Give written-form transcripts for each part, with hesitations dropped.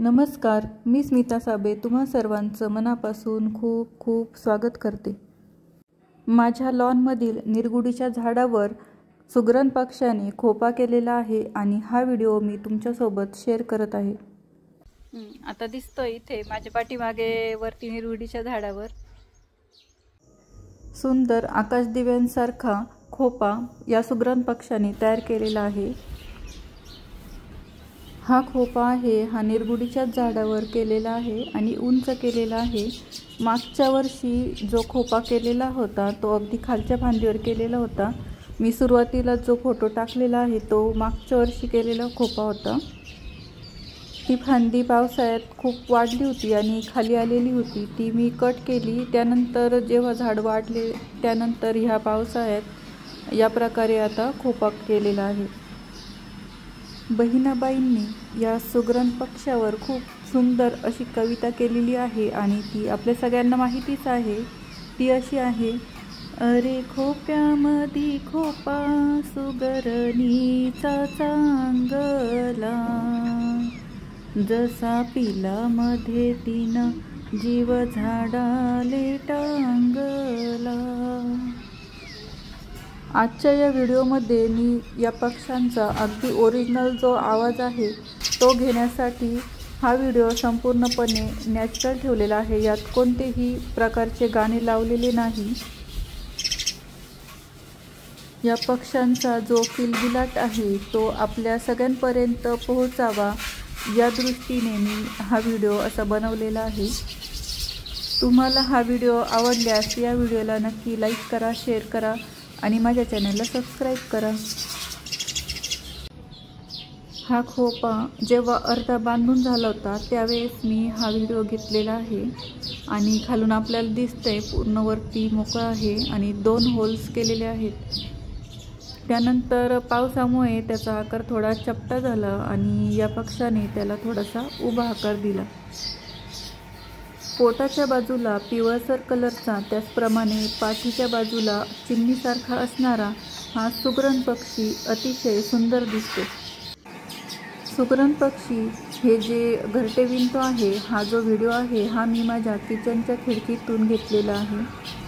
नमस्कार, मी स्मिता साबे तुम्हा सर्वांचं मनापासून खूप खूप स्वागत करते। माझ्या लॉनमधील निरगुडीच्या झाडावर सुगरण पक्ष्याने खोपा केलेला आहे आणि हा व्हिडिओ मी तुमच्यासोबत शेअर करत आहे। आता दिसतोय इथे माझ्या पाठीमागे वरती निरगुडीच्या झाडावर सुंदर आकाश दिव्यांसारखा खोपा या सुगरण पक्ष्याने तयार केलेला आहे। हा खोपा आहे हा निरगुडीच्या झाडावर केलेला आहे आणि उंच केलेला आहे। मागच्या वर्षी जो खोपा केलेला होता तो अगदी खालच्या फांदीवर केलेला होता। मी सुरुवातीला जो फोटो टाकलेला आहे तो मागच्या वर्षी केलेला खोपा होता। ती फांदी पावसाळ्यात खूप वाढली होती आणि खाली आलेली होती, ती मी कट केली। त्यानंतर जेव्हा झाड वाढले त्यानंतर ह्या पावसाळ्यात या प्रकारे आता खोपा केलेला आहे। बहिणाबाईंनी या सुगरण पक्ष्यावर खूप सुंदर अशी कविता केलेली आहे आणि ती आपल्या सगळ्यांना माहितीच आहे। ती अशी आहे, अरे खोप्यामधी खोपा सुगरणीचा चांगला, जसा पिलामध्ये तिनं जीव झाडाले टांगला। आजच्या या व्हिडिओमध्ये मी या पक्ष्यांचा अगदी ओरिजिनल जो आवाज आहे तो घेण्यासाठी हा व्हिडिओ संपूर्णपणे नॅचरल ठेवलेला आहे। यात कोणतेही प्रकारचे गाणे लावलेले नाही। या पक्ष्यांचा जो किलबिलाट आहे तो आपल्या सगळ्यांपर्यंत पोहोचावा या दृष्टीने मी हा व्हिडिओ असा बनवलेला आहे। तुम्हाला हा व्हिडिओ आवडल्यास या व्हिडिओला नक्की लाईक करा, शेअर करा आणि माझ्या चॅनलला सबस्क्राईब करा। हा खोपा जेव्हा अर्धा बांधून झाला होता त्यावेळेस मी हा व्हिडिओ घेतलेला आहे आणि खालून आपल्याला दिसतंय पूर्ण वरती मोकळा आहे आणि 2 होल्स केलेले आहेत। त्यानंतर पावसामुळे त्याचा आकार थोडा चपटा झाला आणि या पक्षाने त्याला थोडासा उभा आकार दिला। पोटाच्या बाजूला पिवळसर कलरचा, त्याचप्रमाणे पाठीच्या बाजूला चिमणीसारखा असणारा हा सुगरण पक्षी अतिशय सुंदर दिसतो। सुगरण पक्षी हे जे घरटे विणतो आहे हा जो व्हिडिओ आहे हा मी माझ्या किचनच्या खिडकीतून घेतलेला आहे।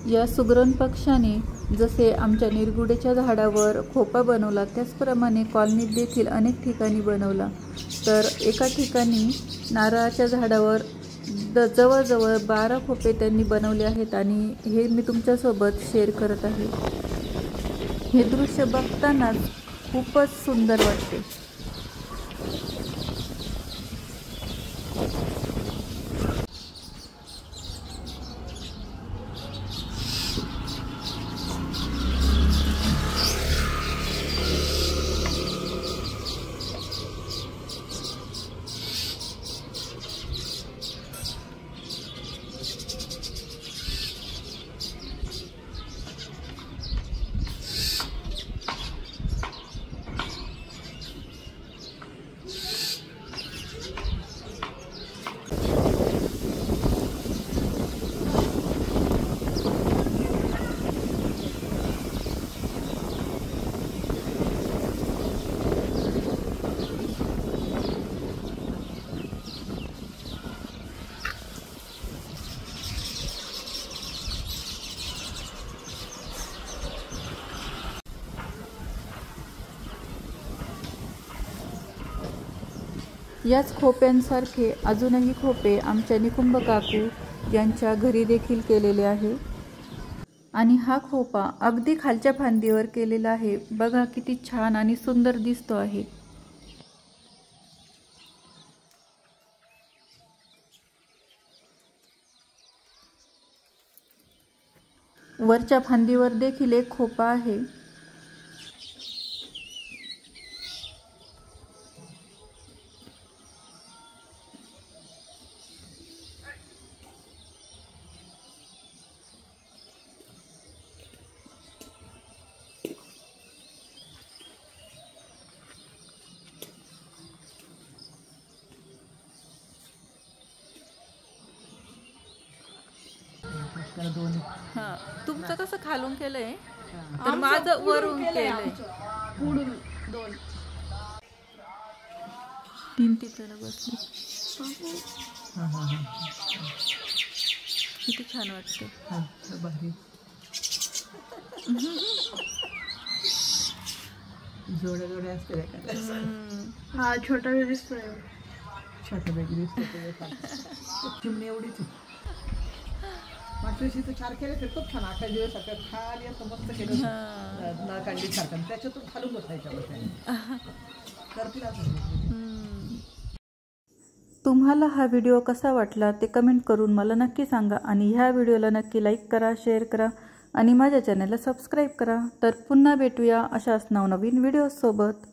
या सुगरण पक्ष्याने जसे आमच्या निरगुडीच्या झाडावर खोपा बनवला त्याचप्रमाणे कॉलनीत देखील अनेक ठिकाणी बनवला। तर एका ठिकाणी नारळाच्या झाडावर जवळजवळ 12 खोपे त्यांनी बनवले आहेत आणि हे मी तुमच्यासोबत शेअर करत आहे। हे दृश्य बघतानाच खूपच सुंदर वाटते। याच खोप्यांसारखे अजूनही खोपे आमच्या निकुंभ काकू यांच्या घरी देखील केलेले आहे आणि हा खोपा अगदी खालच्या फांदीवर केलेला आहे। बघा किती छान आणि सुंदर दिसतो आहे। वरच्या फांदीवर देखील एक खोपा आहे। हां, तुमचं कसं खालून केलंय तर माझं वरून केलंय। पुढून 2 3 तिथं बसली। किती छान वाटते। जोड्या जोड्या असते हा छोटा दिसतोय, छोट्या बॅगी दिसतो चिमणी एवढीच मागच्या वर्षी तर 4 केले ते खूप छान 8 दिवस खाली असं मस्त केलं नळकांडी सारखं त्याच्यातून खालून बसायच्या करतील असं। तुम्हाला हा व्हिडिओ कसा वाटला ते कमेंट करून मला नक्की सांगा आणि ह्या व्हिडिओला नक्की लाईक करा, शेअर करा आणि माझ्या चॅनलला सबस्क्राईब करा। तर पुन्हा भेटूया अशाच नवनवीन व्हिडिओसोबत।